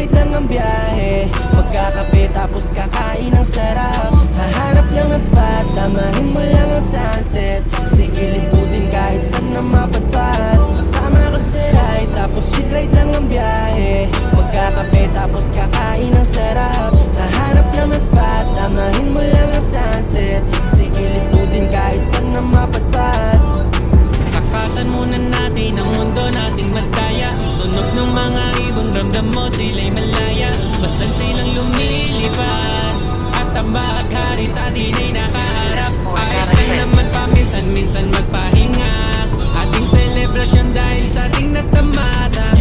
ride lang ang biyahe, magkakape tapos kakain ng sarap. Hahanap lang ng spot, damahin mo lang ang sunset. Sige liputin kahit saan na mapadpad. Kasama ko sa ride, tapos shit ride lang ang biyahe, magkakape tapos kakain ng sarap. Hahanap lang ng spot, damahin mo lang ang sunset. Sige liputin kahit saan na mapadpad. Takasan muna natin ang mundo nating magdaya. Tunog ng mga ibon, ramdam mo sila'y malaya. Basta't silang lumilipad at ang bahaghari sa atin ay nakaharap. Ayos lang naman paminsan-minsan magpahinga. Ating selebrasyon dahil sa ating natamasa.